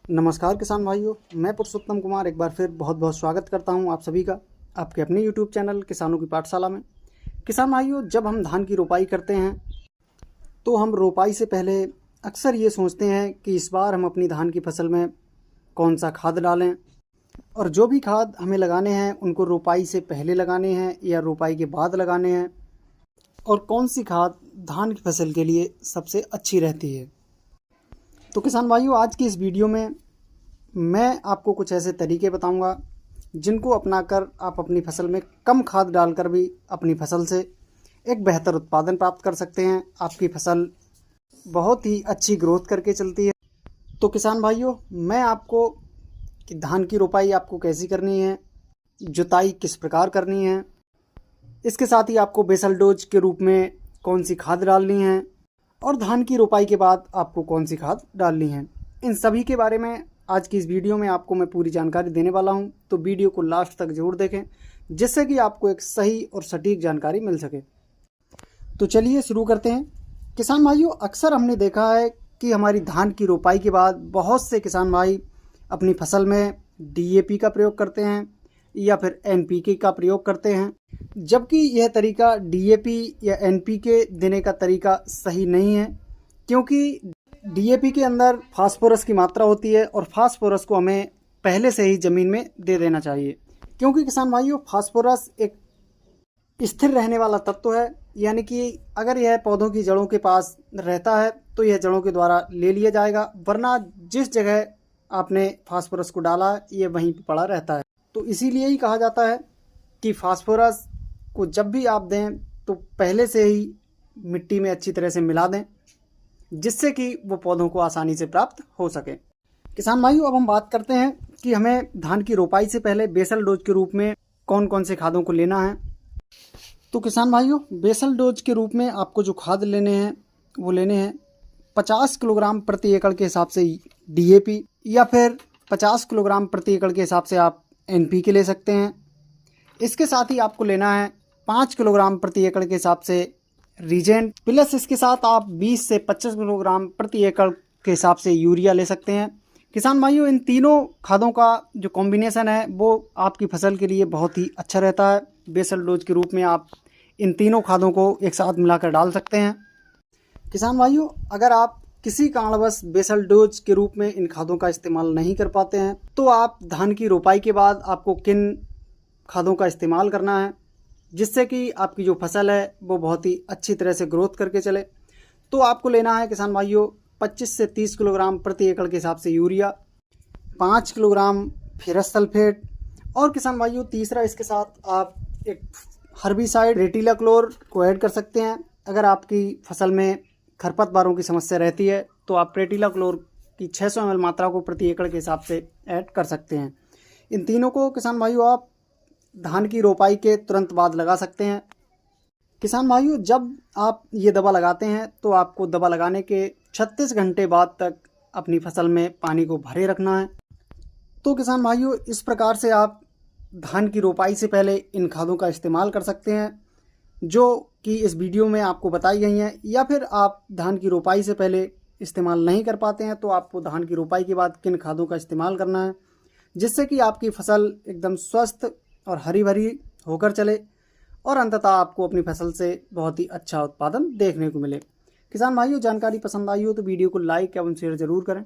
नमस्कार किसान भाइयों, मैं पुरुषोत्तम कुमार एक बार फिर बहुत बहुत स्वागत करता हूं आप सभी का आपके अपने YouTube चैनल किसानों की पाठशाला में। किसान भाइयों, जब हम धान की रोपाई करते हैं तो हम रोपाई से पहले अक्सर ये सोचते हैं कि इस बार हम अपनी धान की फसल में कौन सा खाद डालें, और जो भी खाद हमें लगाने हैं उनको रोपाई से पहले लगाने हैं या रोपाई के बाद लगाने हैं, और कौन सी खाद धान की फसल के लिए सबसे अच्छी रहती है। तो किसान भाइयों, आज की इस वीडियो में मैं आपको कुछ ऐसे तरीके बताऊंगा जिनको अपनाकर आप अपनी फसल में कम खाद डालकर भी अपनी फसल से एक बेहतर उत्पादन प्राप्त कर सकते हैं। आपकी फसल बहुत ही अच्छी ग्रोथ करके चलती है। तो किसान भाइयों, मैं आपको कि धान की रोपाई आपको कैसी करनी है, जुताई किस प्रकार करनी है, इसके साथ ही आपको बेसल डोज के रूप में कौन सी खाद डालनी है, और धान की रोपाई के बाद आपको कौन सी खाद डालनी है, इन सभी के बारे में आज की इस वीडियो में आपको मैं पूरी जानकारी देने वाला हूं। तो वीडियो को लास्ट तक जरूर देखें, जिससे कि आपको एक सही और सटीक जानकारी मिल सके। तो चलिए शुरू करते हैं। किसान भाइयों, अक्सर हमने देखा है कि हमारी धान की रोपाई के बाद बहुत से किसान भाई अपनी फसल में DAP का प्रयोग करते हैं या फिर NPK का प्रयोग करते हैं, जबकि यह तरीका DAP या NPK देने का तरीका सही नहीं है, क्योंकि DAP के अंदर फास्फोरस की मात्रा होती है और फास्फोरस को हमें पहले से ही ज़मीन में दे देना चाहिए। क्योंकि किसान भाइयों, फास्फोरस एक स्थिर रहने वाला तत्व है, यानी कि अगर यह पौधों की जड़ों के पास रहता है तो यह जड़ों के द्वारा ले लिया जाएगा, वरना जिस जगह आपने फास्फोरस को डाला ये वहीं पर पड़ा रहता है। तो इसीलिए ही कहा जाता है कि फास्फोरस को जब भी आप दें तो पहले से ही मिट्टी में अच्छी तरह से मिला दें, जिससे कि वो पौधों को आसानी से प्राप्त हो सके। किसान भाइयों, अब हम बात करते हैं कि हमें धान की रोपाई से पहले बेसल डोज के रूप में कौन कौन से खादों को लेना है। तो किसान भाइयों, बेसल डोज के रूप में आपको जो खाद लेने हैं वो लेने हैं 50 किलोग्राम प्रति एकड़ के हिसाब से DAP, या फिर 50 किलोग्राम प्रति एकड़ के हिसाब से आप NPK ले सकते हैं। इसके साथ ही आपको लेना है 5 किलोग्राम प्रति एकड़ के हिसाब से रीजेंट, प्लस इसके साथ आप 20 से 25 किलोग्राम प्रति एकड़ के हिसाब से यूरिया ले सकते हैं। किसान भाइयों, इन तीनों खादों का जो कॉम्बिनेशन है वो आपकी फसल के लिए बहुत ही अच्छा रहता है। बेसल डोज के रूप में आप इन तीनों खादों को एक साथ मिलाकर डाल सकते हैं। किसान भाइयों, अगर आप किसी कारणवश बेसल डोज के रूप में इन खादों का इस्तेमाल नहीं कर पाते हैं तो आप धान की रोपाई के बाद आपको किन खादों का इस्तेमाल करना है, जिससे कि आपकी जो फसल है वो बहुत ही अच्छी तरह से ग्रोथ करके चले। तो आपको लेना है किसान भाइयों 25 से 30 किलोग्राम प्रति एकड़ के हिसाब से यूरिया, 5 किलोग्राम फेरस सल्फेट, और किसान भाइयों तीसरा इसके साथ आप एक हर्बिसाइड रेटिलाक्लोर को ऐड कर सकते हैं। अगर आपकी फसल में खरपतवारों की समस्या रहती है तो आप रेटिलाक्लोर की 600 ml मात्रा को प्रति एकड़ के हिसाब से ऐड कर सकते हैं। इन तीनों को किसान भाइयों आप धान की रोपाई के तुरंत बाद लगा सकते हैं। किसान भाइयों, जब आप ये दवा लगाते हैं तो आपको दवा लगाने के 36 घंटे बाद तक अपनी फसल में पानी को भरे रखना है। तो किसान भाइयों, इस प्रकार से आप धान की रोपाई से पहले इन खादों का इस्तेमाल कर सकते हैं जो कि इस वीडियो में आपको बताई गई हैं, या फिर आप धान की रोपाई से पहले इस्तेमाल नहीं कर पाते हैं तो आपको धान की रोपाई के बाद किन खादों का इस्तेमाल करना है, जिससे कि आपकी फसल एकदम स्वस्थ और हरी भरी होकर चले और अंततः आपको अपनी फसल से बहुत ही अच्छा उत्पादन देखने को मिले। किसान भाइयों, जानकारी पसंद आई हो तो वीडियो को लाइक एवं शेयर जरूर करें।